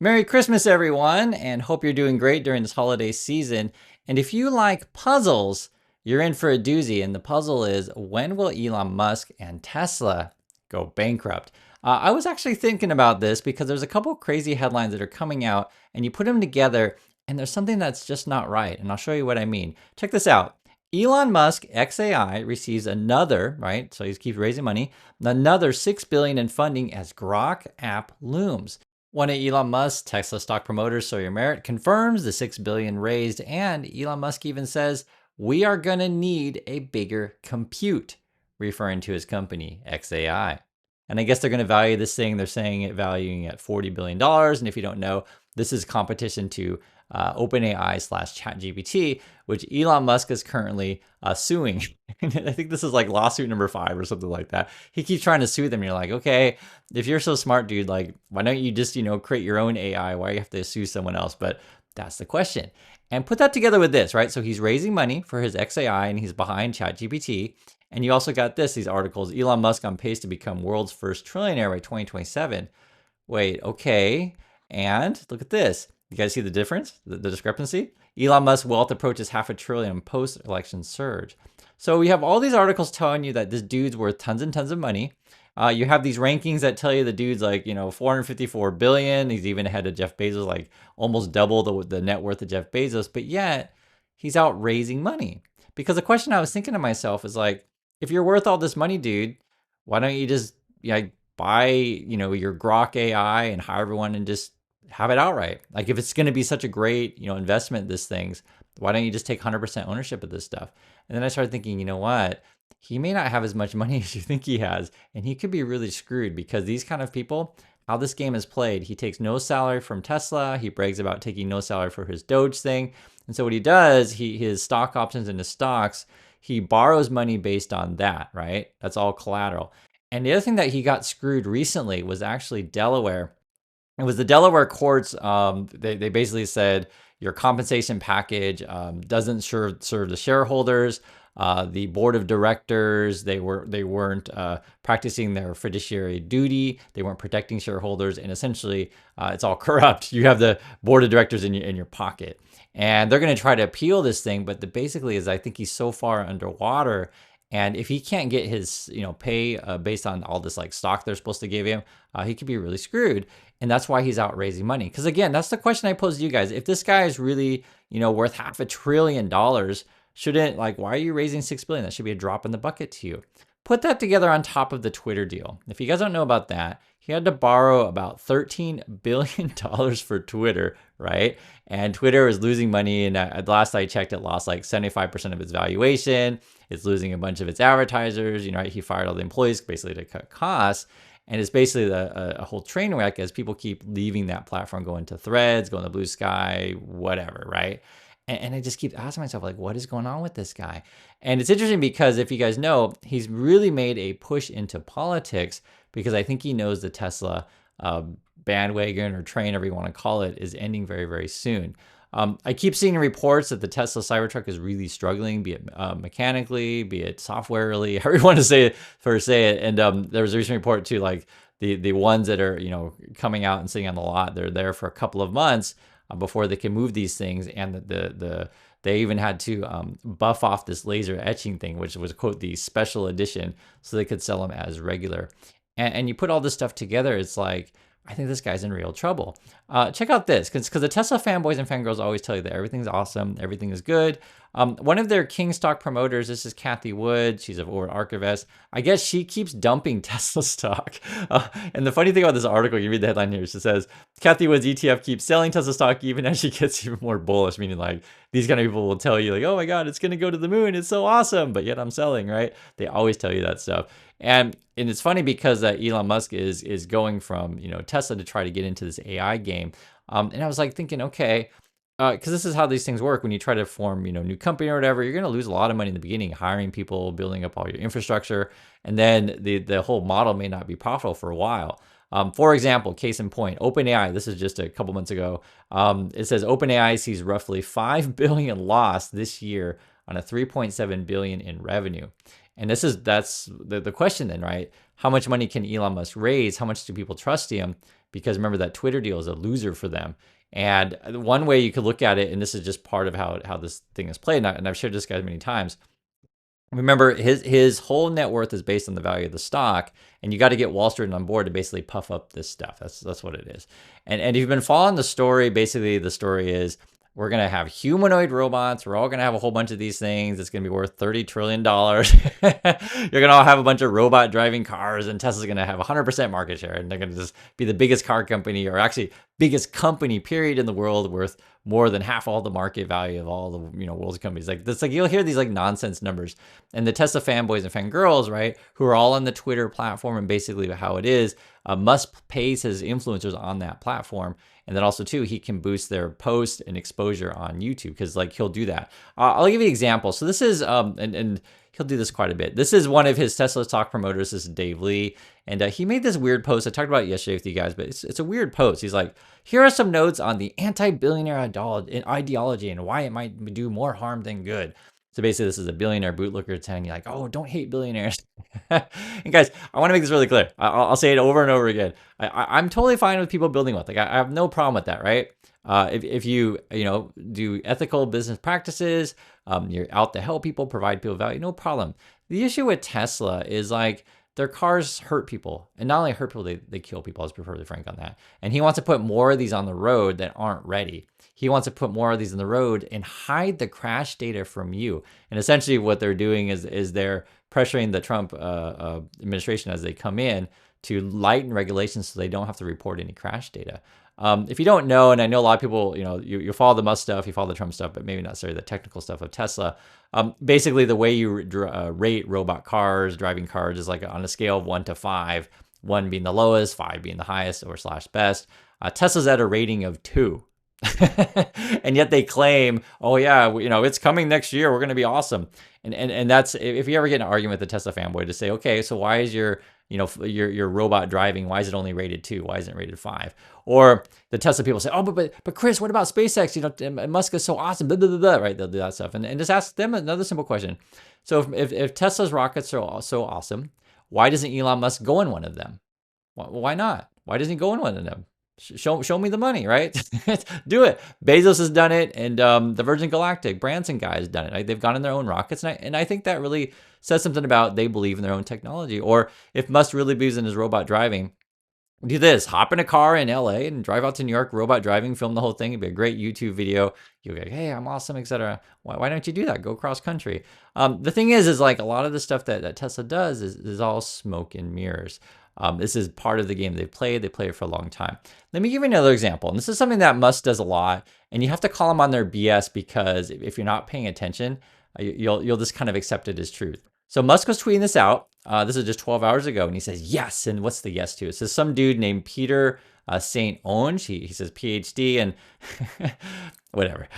Merry Christmas, everyone, and hope you're doing great during this holiday season. And if you like puzzles, you're in for a doozy. And the puzzle is, when will Elon Musk and Tesla go bankrupt? I was actually thinking about this because there's a couple of crazy headlines that are coming out, and you put them together, and there's something that's just not right. And I'll show you what I mean. Check this out. Elon Musk, xAI, receives another, right? So he keeps raising money, another $6 billion in funding as Grok app looms. One of Elon Musk's Tesla stock promoters, Sawyer Merritt, confirms the $6 billion raised, and Elon Musk even says, "We are going to need a bigger compute," referring to his company, xAI. And I guess they're going to value this thing. They're saying it valuing at $40 billion. And if you don't know, this is competition to OpenAI slash ChatGPT, which Elon Musk is currently suing. I think this is like lawsuit number 5 or something like that. He keeps trying to sue them. And you're like, okay, if you're so smart, dude, like, why don't you just, create your own AI? Why do you have to sue someone else? But that's the question. And put that together with this, right? So he's raising money for his xAI and he's behind ChatGPT. And you also got these articles, Elon Musk on pace to become world's first trillionaire by 2027. Wait, okay. And look at this. You guys see the difference, the discrepancy? Elon Musk's wealth approaches $500 billion post-election surge. So we have all these articles telling you that this dude's worth tons and tons of money. You have these rankings that tell you the dude's like, 454 billion. He's even ahead of Jeff Bezos, like almost double the net worth of Jeff Bezos. But yet he's out raising money. Because the question I was thinking to myself is like, if you're worth all this money, dude, why don't you just buy, your Grok AI and hire everyone and just have it outright? Like, if it's going to be such a great, investment, this thing's, why don't you just take 100% ownership of this stuff? And then I started thinking, you know what? He may not have as much money as you think he has, and he could be really screwed because these kind of people, how this game is played, he takes no salary from Tesla. He brags about taking no salary for his Doge thing. And so what he does, his stock options and his stocks, he borrows money based on that, right? That's all collateral. And the other thing that he got screwed recently was actually Delaware. It was the Delaware courts. They basically said your compensation package doesn't serve the shareholders. The board of directors, they weren't practicing their fiduciary duty. They weren't protecting shareholders, and essentially, it's all corrupt. You have the board of directors in your pocket, and they're going to try to appeal this thing. But basically, is I think he's so far underwater. And if he can't get his, pay based on all this like stock they're supposed to give him, he could be really screwed. And that's why he's out raising money. Because again, that's the question I posed to you guys. If this guy is really, worth $500 billion, shouldn't, like, why are you raising $6 billion? That should be a drop in the bucket to you. Put that together on top of the Twitter deal. If you guys don't know about that, he had to borrow about $13 billion for Twitter, right? And Twitter is losing money. And at last I checked, it lost like 75% of its valuation. It's losing a bunch of its advertisers. Right? He fired all the employees basically to cut costs. And it's basically a whole train wreck as people keep leaving that platform, going to Threads, going to Blue Sky, whatever, right? And I just keep asking myself, like, what is going on with this guy? And it's interesting because if you guys know, he's really made a push into politics because I think he knows the Tesla bandwagon or train, whatever you want to call it, is ending very, very soon. I keep seeing reports that the Tesla Cybertruck is really struggling, be it mechanically, be it softwarely, however you want to say it. And there was a recent report too, like the ones that are coming out and sitting on the lot, they're there for a couple of months before they can move these things, and they even had to buff off this laser etching thing, which was, quote, the special edition, so they could sell them as regular. And you put all this stuff together, it's like, I think this guy's in real trouble. Check out this, because the Tesla fanboys and fangirls always tell you that everything's awesome, everything is good. One of their King stock promoters, this is Kathy Wood. She's an archivist. I guess she keeps dumping Tesla stock. And the funny thing about this article, you read the headline here, it says, Kathy Wood's ETF keeps selling Tesla stock even as she gets even more bullish, meaning like these kind of people will tell you like, oh my God, it's going to go to the moon. It's so awesome. But yet I'm selling, right? They always tell you that stuff. And it's funny because Elon Musk is going from, Tesla to try to get into this AI game. And I was like thinking, okay, because this is how these things work. When you try to form, new company or whatever, you're going to lose a lot of money in the beginning, hiring people, building up all your infrastructure, and then the whole model may not be profitable for a while. For example, case in point, OpenAI. This is just a couple months ago. It says OpenAI sees roughly $5 billion loss this year on a $3.7 billion in revenue. And that's the question then, right? how much money can Elon Musk raise? How much do people trust him? Because remember, that Twitter deal is a loser for them. And one way you could look at it, and this is just part of how this thing is played, and I've shared this guy many times. Remember, his whole net worth is based on the value of the stock, and you got to get Wall Street on board to basically puff up this stuff. That's what it is. And if you've been following the story, basically the story is, we're going to have humanoid robots. We're all going to have a whole bunch of these things. It's going to be worth $30 trillion. You're going to all have a bunch of robot driving cars, and Tesla's going to have 100% market share. And they're going to just be the biggest car company, or actually biggest company, period, in the world, worth more than half all the market value of all the world's companies. Like this, like you'll hear these like nonsense numbers. And the Tesla fanboys and fangirls, right, who are all on the Twitter platform, and basically how it is, Musk pays his influencers on that platform. And then also too, he can boost their post and exposure on YouTube, because like he'll do that. I'll give you an example. So this is, and he'll do this quite a bit. This is one of his Tesla talk promoters. This is Dave Lee. And he made this weird post. I talked about it yesterday with you guys, but it's a weird post. He's like, here are some notes on the anti-billionaire ideology and why it might do more harm than good. So basically, this is a billionaire bootlicker telling you like, oh, don't hate billionaires. And guys, I want to make this really clear. I'll say it over and over again. I'm totally fine with people building wealth. Like I have no problem with that, right? If you do ethical business practices, you're out to help people, provide people value, no problem. The issue with Tesla is like, their cars hurt people, and not only hurt people, they kill people. I was perfectly frank on that. And he wants to put more of these on the road that aren't ready. He wants to put more of these on the road and hide the crash data from you. And essentially what they're doing is they're pressuring the Trump administration as they come in to lighten regulations so they don't have to report any crash data. If you don't know, and I know a lot of people, you follow the Musk stuff, you follow the Trump stuff, but maybe not necessarily the technical stuff of Tesla. Basically, the way you rate robot cars, driving cars, is like on a scale of 1 to 5, 1 being the lowest, 5 being the highest or / best. Tesla's at a rating of 2. And yet they claim, oh yeah, it's coming next year, we're going to be awesome. And that's, if you ever get in an argument with a Tesla fanboy, to say, okay, so why is your robot driving, why is it only rated 2? Why isn't it rated 5? Or the Tesla people say, oh, but Chris, what about SpaceX? Musk is so awesome, blah, blah, blah, blah, right? They'll do that stuff. And just ask them another simple question. So if Tesla's rockets are so awesome, why doesn't Elon Musk go in one of them? Why not? Why doesn't he go in one of them? Show me the money, right? Do it. Bezos has done it, and the Virgin Galactic, Branson guy has done it. Right? They've gone in their own rockets, and I think that really says something about they believe in their own technology. Or if Musk really believes in his robot driving, do this. Hop in a car in LA and drive out to New York, robot driving, film the whole thing. It'd be a great YouTube video. You'll go, hey, I'm awesome, etc. Why don't you do that? Go cross country. The thing is like a lot of the stuff that Tesla does is all smoke and mirrors. This is part of the game they've played. They play it for a long time. Let me give you another example. And this is something that Musk does a lot. And you have to call them on their BS, because if you're not paying attention, you'll just kind of accept it as truth. So Musk was tweeting this out. This is just 12 hours ago. And he says, yes. And what's the yes to? It says some dude named Peter St. Onge. He says PhD and whatever.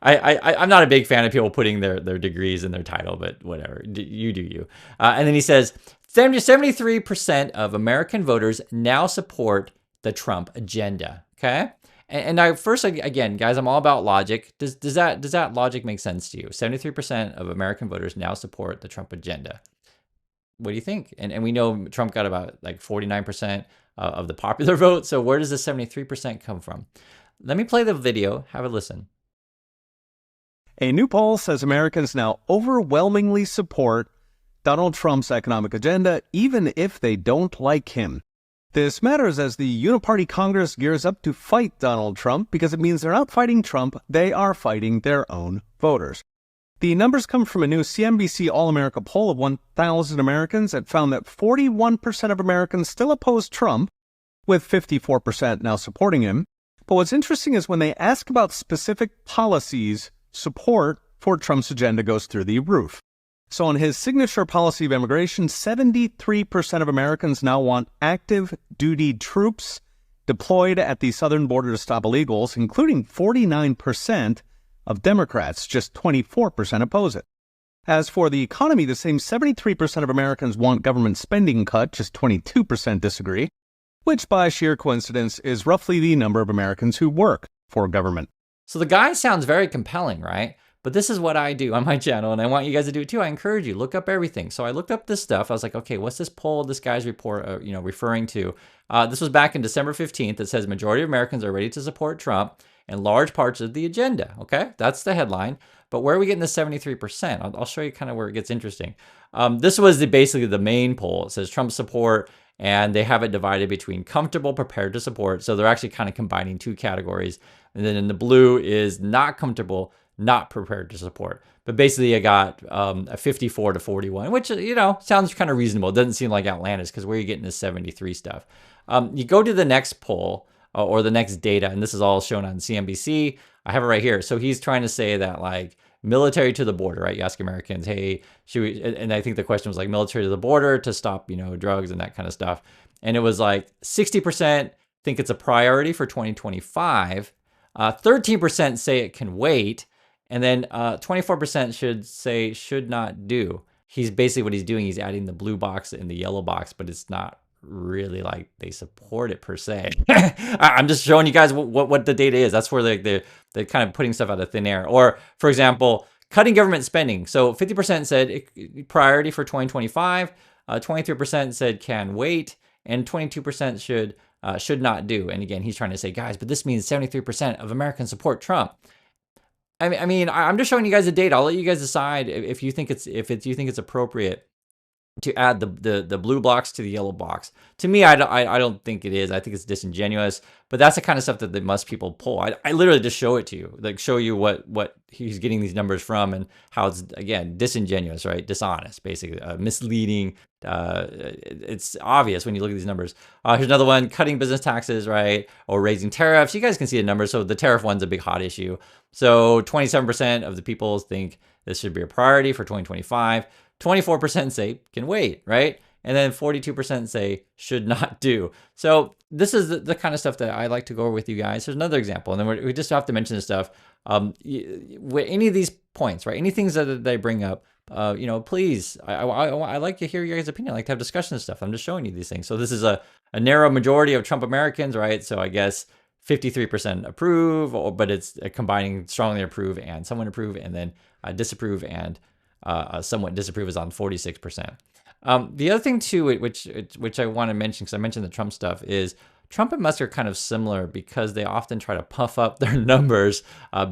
I'm not a big fan of people putting their degrees in their title, but whatever. You do you. And then he says, 73% of American voters now support the Trump agenda. Okay. And I first, again, guys, I'm all about logic. Does that logic make sense to you? 73% of American voters now support the Trump agenda. What do you think? And we know Trump got about like 49% of the popular vote. So where does the 73% come from? Let me play the video. Have a listen. A new poll says Americans now overwhelmingly support Donald Trump's economic agenda, even if they don't like him. This matters as the Uniparty Congress gears up to fight Donald Trump, because it means they're not fighting Trump, they are fighting their own voters. The numbers come from a new CNBC All-America poll of 1,000 Americans that found that 41% of Americans still oppose Trump, with 54% now supporting him. But what's interesting is when they ask about specific policies, support for Trump's agenda goes through the roof. So on his signature policy of immigration, 73% of Americans now want active duty troops deployed at the southern border to stop illegals, including 49% of Democrats. Just 24% oppose it. As for the economy, the same 73% of Americans want government spending cut, just 22% disagree, which by sheer coincidence is roughly the number of Americans who work for government. So the guy sounds very compelling, right? But this is what I do on my channel, and I want you guys to do it too. I encourage you, look up everything. So I looked up this stuff. I was like, okay, what's this poll this guy's report, referring to? This was back in December 15th. It says majority of Americans are ready to support Trump and large parts of the agenda. Okay, that's the headline. But where are we getting the 73%? I'll show you kind of where it gets interesting. This was basically the main poll. It says Trump support, and they have it divided between comfortable, prepared to support. So they're actually kind of combining two categories. And then in the blue is not comfortable, not prepared to support. But basically I got a 54 to 41, which, sounds kind of reasonable. It doesn't seem like outlandish because where are you getting this 73 stuff? You go to the next poll or the next data, and this is all shown on CNBC. I have it right here. So he's trying to say that like military to the border, right? You ask Americans, hey, should we, and I think the question was like military to the border to stop, drugs and that kind of stuff. And it was like 60% think it's a priority for 2025. 13% say it can wait. And then 24% should not do. He's basically what he's doing. He's adding the blue box and the yellow box, but it's not really like they support it per se. I'm just showing you guys what the data is. That's where they're kind of putting stuff out of thin air. Or for example, cutting government spending. So 50% said priority for 2025, 23% said can wait, and 22% should not do. And again, he's trying to say, guys, but this means 73% of Americans support Trump. I mean, I'm just showing you guys the data. I'll let you guys decide if you think it's appropriate to add the blue box to the yellow box. To me, I don't think it is. I think it's disingenuous. But that's the kind of stuff that the Musk people pull. I literally just show it to you, like show you what he's getting these numbers from and how it's, again, disingenuous, right? Dishonest, basically, misleading. It's obvious when you look at these numbers. Here's another one: cutting business taxes, right, or raising tariffs. You guys can see the numbers. So the tariff one's a big hot issue. So 27% of the people think this should be a priority for 2025. 24% say can wait, right? And then 42% say should not do. So this is the kind of stuff that I like to go over with you guys. There's another example, and then we just have to mention this stuff. With any of these points, right? Any things that I bring up, please, I like to hear your guys' opinion. I like to have discussion and stuff. I'm just showing you these things. So this is a narrow majority of Trump Americans, right? So I guess 53% approve, but it's combining strongly approve and somewhat approve, and then disapprove and somewhat disapprove is on 46%. The other thing too, which I want to mention, because I mentioned the Trump stuff, is Trump and Musk are kind of similar because they often try to puff up their numbers,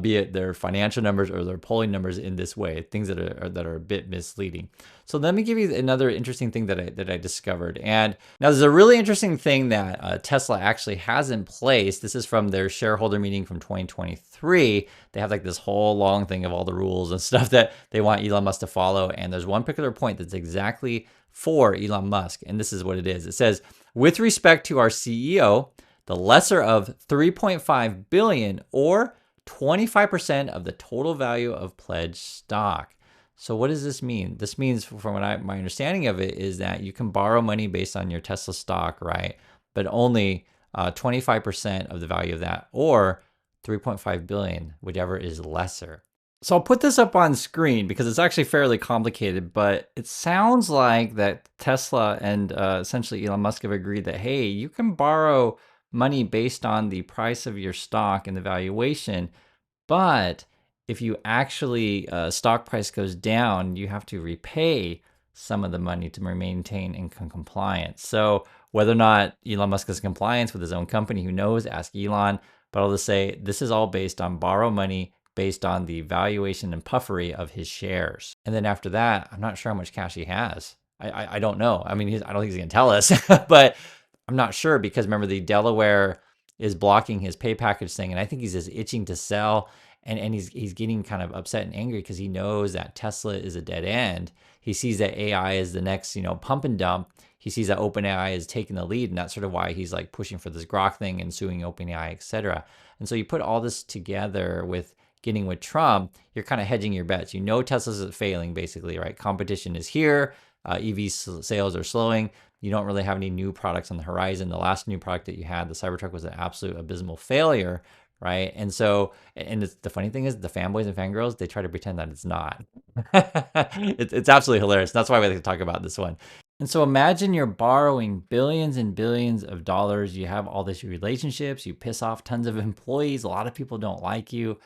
be it their financial numbers or their polling numbers in this way, things that are a bit misleading. So let me give you another interesting thing that I discovered. And now there's a really interesting thing that Tesla actually has in place. This is from their shareholder meeting from 2023. They have like this whole long thing of all the rules and stuff that they want Elon Musk to follow. And there's one particular point that's exactly for Elon Musk. And this is what it is. It says, with respect to our CEO, the lesser of 3.5 billion or 25% of the total value of pledged stock. So what does this mean? This means, from my understanding of it, is that you can borrow money based on your Tesla stock, right? But only 25% of the value of that, or 3.5 billion, whichever is lesser. So I'll put this up on screen because it's actually fairly complicated, but it sounds like that Tesla and essentially Elon Musk have agreed that, hey, you can borrow money based on the price of your stock and the valuation, but if you actually stock price goes down, you have to repay some of the money to maintain income compliance. So whether or not Elon Musk is in compliance with his own company, who knows? Ask Elon. But I'll just say this is all based on borrow money based on the valuation and puffery of his shares. And then after that, I'm not sure how much cash he has. I don't know. I mean, I don't think he's going to tell us, but I'm not sure because remember, the Delaware is blocking his pay package thing, and I think he's just itching to sell. And he's getting kind of upset and angry because he knows that Tesla is a dead end. He sees that AI is the next, pump and dump. He sees that OpenAI is taking the lead, and that's sort of why he's like pushing for this Grok thing and suing OpenAI, etc. And so you put all this together with getting with Trump, you're kind of hedging your bets. Tesla's failing basically, right? Competition is here. EV sales are slowing. You don't really have any new products on the horizon. The last new product that you had, the Cybertruck, was an absolute abysmal failure, right? And so, and the funny thing is, the fanboys and fangirls, they try to pretend that it's not. It's absolutely hilarious. That's why we like to talk about this one. And so imagine you're borrowing billions and billions of dollars. You have all these relationships. You piss off tons of employees. A lot of people don't like you.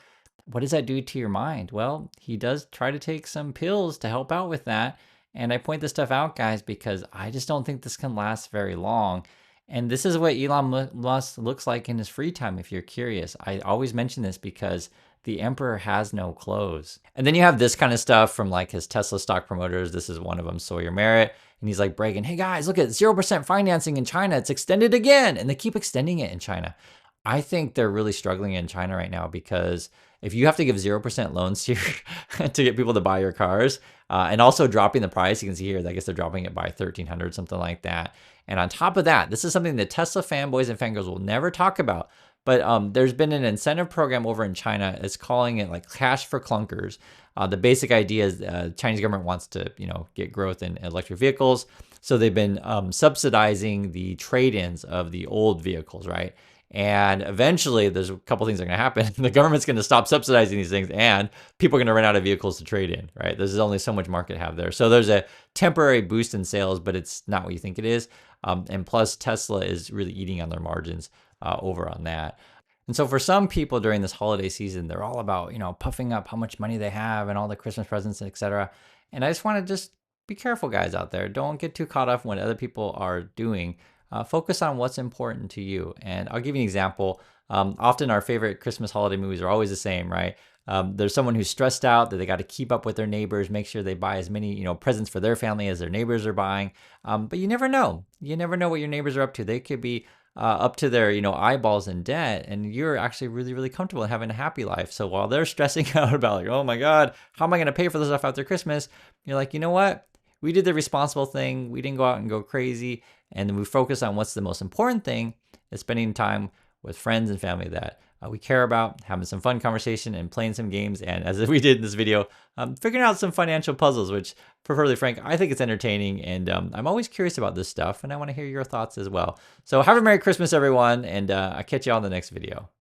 What does that do to your mind? Well, he does try to take some pills to help out with that. And I point this stuff out, guys, because I just don't think this can last very long. And this is what Elon Musk looks like in his free time, if you're curious. I always mention this because the emperor has no clothes. And then you have this kind of stuff from like his Tesla stock promoters. This is one of them, Sawyer Merritt. And he's like bragging, hey guys, look at 0% financing in China. It's extended again. And they keep extending it in China. I think they're really struggling in China right now because if you have to give 0% loans here to get people to buy your cars, and also dropping the price, you can see here, I guess they're dropping it by 1,300, something like that. And on top of that, this is something that Tesla fanboys and fangirls will never talk about. But there's been an incentive program over in China. It's calling it like cash for clunkers. The basic idea is the Chinese government wants to, get growth in electric vehicles. So they've been subsidizing the trade-ins of the old vehicles, right? And eventually, there's a couple things that are going to happen. The government's going to stop subsidizing these things, and people are going to run out of vehicles to trade in, right? There's only so much market have there. So there's a temporary boost in sales, but it's not what you think it is. And plus, Tesla is really eating on their margins over on that. And so for some people during this holiday season, they're all about, puffing up how much money they have and all the Christmas presents, etc. And I just want to just be careful, guys out there. Don't get too caught up in what other people are doing. Focus on what's important to you. And I'll give you an example. Often our favorite Christmas holiday movies are always the same, right? There's someone who's stressed out that they got to keep up with their neighbors, make sure they buy as many, presents for their family as their neighbors are buying. But you never know. You never know what your neighbors are up to. They could be up to their, eyeballs in debt, and you're actually really, really comfortable and having a happy life. So while they're stressing out about like, oh my God, how am I going to pay for this stuff after Christmas? You're like, you know what? We did the responsible thing. We didn't go out and go crazy. And then we focus on what's the most important thing is spending time with friends and family that we care about, having some fun conversation and playing some games. And as we did in this video, figuring out some financial puzzles, which preferably Frank, I think it's entertaining. And I'm always curious about this stuff and I want to hear your thoughts as well. So have a Merry Christmas, everyone. And I'll catch you all in the next video.